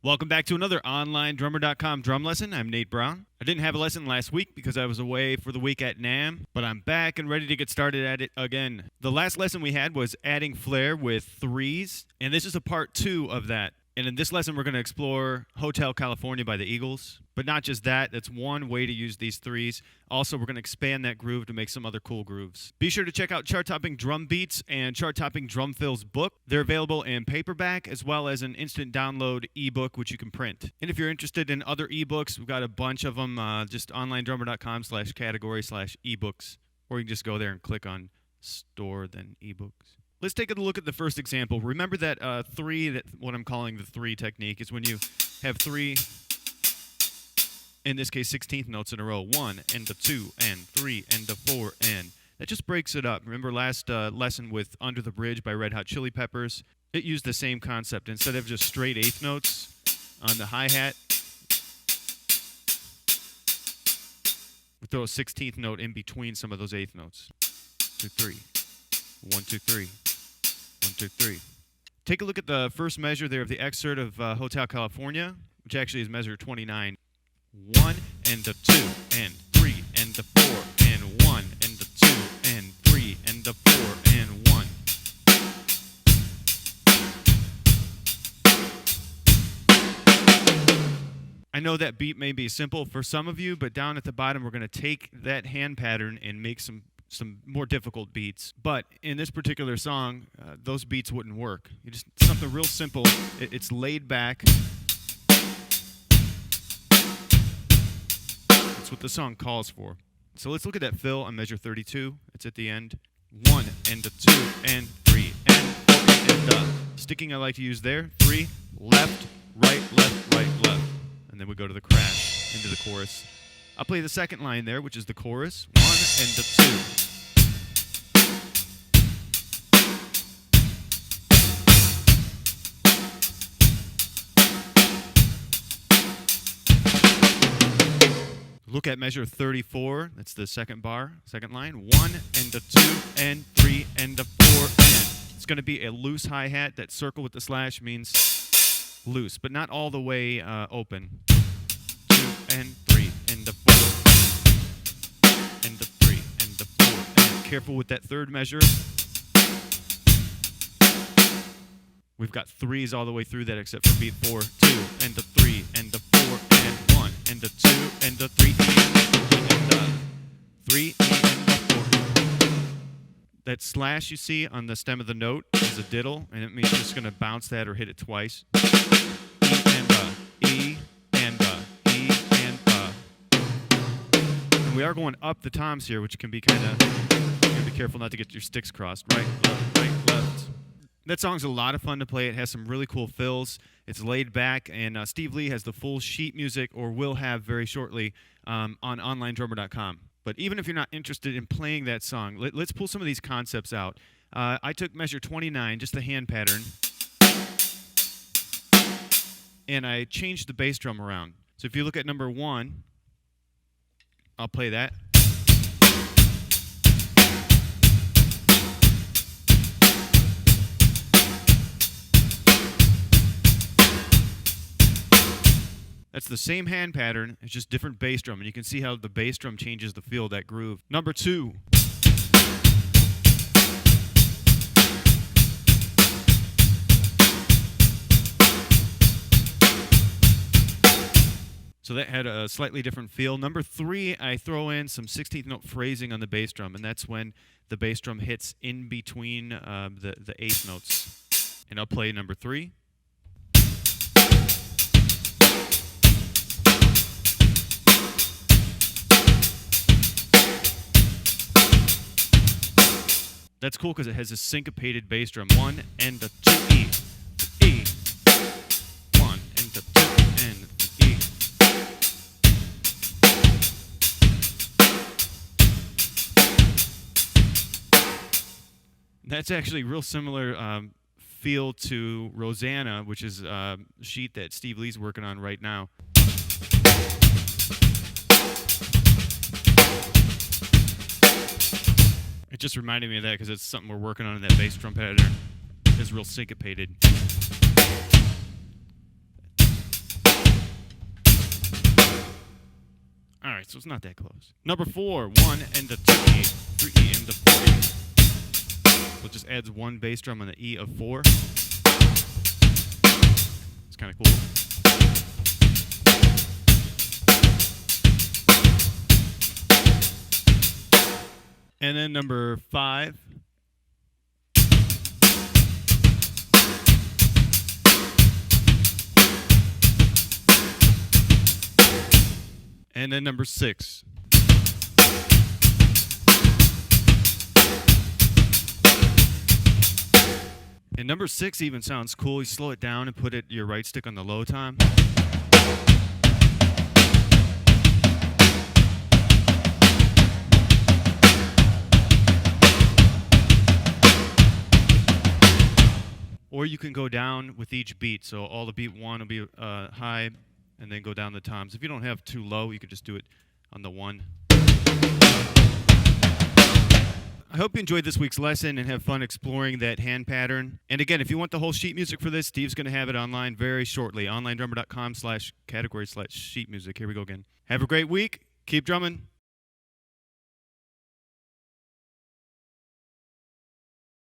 Welcome back to another online drummer.com drum lesson. I'm Nate Brown. I didn't have a lesson last week because I was away for the week at NAMM, but I'm back and ready to get started at it again. The last lesson we had was adding Flair with threes, and this is a part 2 of that. And in this lesson, we're going to explore Hotel California by the Eagles. But not just that, that's one way to use these threes. Also, we're going to expand that groove to make some other cool grooves. Be sure to check out Chart Topping Drum Beats and Chart Topping Drum Fills book. They're available in paperback as well as an instant download ebook, which you can print. And if you're interested in other ebooks, we've got a bunch of them, just onlinedrummer.com/category/ebooks. Or you can just go there and click on store, then ebooks. Let's take a look at the first example. Remember that what I'm calling the three technique is when you have three, in this case, 16th notes in a row. 1 and the 2 and 3 and the 4 and. That just breaks it up. Remember last lesson with Under the Bridge by Red Hot Chili Peppers? It used the same concept. Instead of just straight eighth notes on the hi-hat, we throw a 16th note in between some of those eighth notes. 2, 3. 1, 2, 3. 1, 2, 3. Take a look at the first measure there of the excerpt of Hotel California, which actually is measure 29. 1 and the 2 and 3 and the 4 and 1 and the 2 and 3 and the 4 and 1. I know that beat may be simple for some of you, but down at the bottom we're going to take that hand pattern and make some more difficult beats. But in this particular song, those beats wouldn't work. You just something real simple. It's laid back. That's what the song calls for. So let's look at that fill on measure 32. It's at the end. 1 and the 2 and 3 and 4 and sticking I like to use there. 3, left, right, left, right, left. And then we go to the crash into the chorus. I'll play the second line there, which is the chorus. 1 and the 2. Look at measure 34. That's the second bar, second line. 1 and the 2 and 3 and the 4 and. It's going to be a loose hi-hat. That circle with the slash means loose, but not all the way open. 2 and 3 and the 4 and the 3 and the 4 and. Careful with that third measure. We've got threes all the way through that except for beat 4, 2 and the 3 and the 4 and 1 and the 2 and the 3 and the 3 and the 4. That slash you see on the stem of the note is a diddle, and it means you're just going to bounce that or hit it twice. E and E and And we are going up the toms here, which can be kind of, you gotta be careful not to get your sticks crossed. Right, left. That song's a lot of fun to play. It has some really cool fills. It's laid back, and Steve Ley has the full sheet music, or will have very shortly, on onlinedrummer.com. But even if you're not interested in playing that song, let's pull some of these concepts out. I took measure 29, just the hand pattern, and I changed the bass drum around. So if you look at number 1, I'll play that. That's the same hand pattern, it's just different bass drum, and you can see how the bass drum changes the feel of that groove. Number 2. So that had a slightly different feel. Number 3, I throw in some 16th note phrasing on the bass drum, and that's when the bass drum hits in between the eighth notes. And I'll play number 3. That's cool because it has a syncopated bass drum. 1 and the 2 E. 1 and the 2 and the E. That's actually real similar feel to Rosanna, which is a sheet that Steve Ley's working on right now. It just reminded me of that because it's something we're working on in that bass drum pattern. It's real syncopated. right, so it's not that close. Number 4, 1 and the 2E, 3E and the 4E. So it just adds one bass drum on the E of 4. It's kind of cool. And then number 5. And then number 6. And number 6 even sounds cool. You slow it down and put your right stick on the low time. Or you can go down with each beat. So all the beat 1 will be high, and then go down the toms. If you don't have too low, you could just do it on the 1. I hope you enjoyed this week's lesson and have fun exploring that hand pattern. And again, if you want the whole sheet music for this, Steve's going to have it online very shortly. OnlineDrummer.com/category/sheet music. Here we go again. Have a great week. Keep drumming.